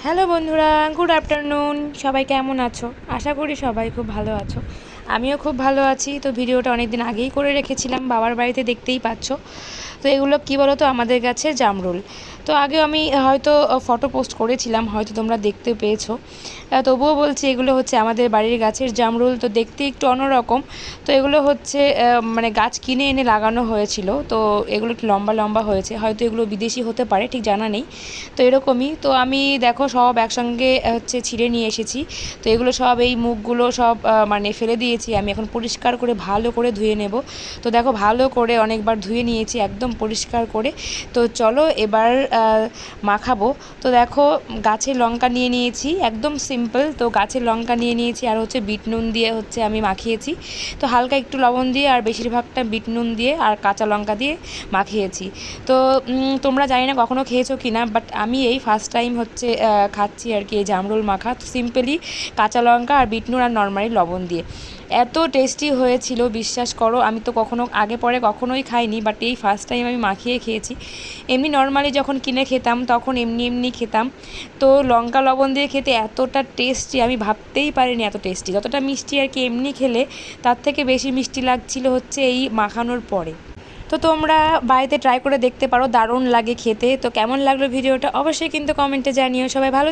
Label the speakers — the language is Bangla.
Speaker 1: হ্যালো বন্ধুরা, গুড আফটারনুন। সবাই কেমন আছো? আশা করি সবাই খুব ভালো আছো। আমিও খুব ভালো আছি। তো ভিডিওটা অনেক দিন আগেই করে রেখেছিলাম, বাবার বাড়িতে দেখতেই পাচ্ছ। তো এগুলো কী বলো তো, আমাদের গাছের জামরুল। তো আগে আমি হয়তো ফটো পোস্ট করেছিলাম, হয়তো তোমরা দেখতে পেয়েছো। তবুও বলছি, এগুলো হচ্ছে আমাদের বাড়ির গাছের জামরুল। তো দেখতে একটু অন্যরকম। তো এগুলো হচ্ছে মানে গাছ কিনে এনে লাগানো হয়েছিল। তো এগুলো একটু লম্বা লম্বা হয়েছে, হয়তো এগুলো বিদেশি হতে পারে, ঠিক জানা নেই। তো এরকমই। তো আমি দেখো সব একসঙ্গে হচ্ছে ছিঁড়ে নিয়ে এসেছি। তো এগুলো সব, এই মুখগুলো সব মানে ফেলে দিয়েছি। আমি এখন পরিষ্কার করে ভালো করে ধুয়ে নেব। তো দেখো ভালো করে অনেকবার ধুয়ে নিয়েছি একদম পরিষ্কার করে। তো চলো এবার মাখাবো। তো দেখো গাছের লঙ্কা নিয়ে নিয়েছি, একদম সিম্পল। তো গাছের লঙ্কা নিয়ে নিয়েছি, আর হচ্ছে বিট নুন দিয়ে হচ্ছে আমি মাখিয়েছি। তো হালকা একটু লবণ দিয়ে, আর বেশিরভাগটা বিট নুন দিয়ে আর কাঁচা লঙ্কা দিয়ে মাখিয়েছি। তো তোমরা জানি না কখনো খেয়েছো কি না, বাট আমি এই ফার্স্ট টাইম হচ্ছে খাচ্ছি আর কি এই জামরুল মাখা। তো সিম্পলি কাঁচা লঙ্কা আর বিট নুন আর নর্মালি লবণ দিয়ে এত টেস্টি হয়েছিল, বিশ্বাস করো। আমি তো কখনো আগে পরে কখনোই খাইনি, বাট এই ফার্স্ট টাইম আমি মাখিয়ে খেয়েছি। এমনি নর্মালি যখন কিনে খেতাম তখন এমনি এমনি খেতাম। তো লঙ্কা লবণ দিয়ে খেতে এতটা টেস্টি আমি ভাবতেই পারিনি, এত টেস্টি। যতটা মিষ্টি আর কি এমনি খেলে, তার থেকে বেশি মিষ্টি লাগছিল হচ্ছে এই মাখানোর পরে। তো তোমরা বাড়িতে ট্রাই করে দেখতে পারো, দারুণ লাগে খেতে। তো কেমন লাগলো ভিডিওটা অবশ্যই কিন্তু কমেন্টে জানিও। সবাই ভালো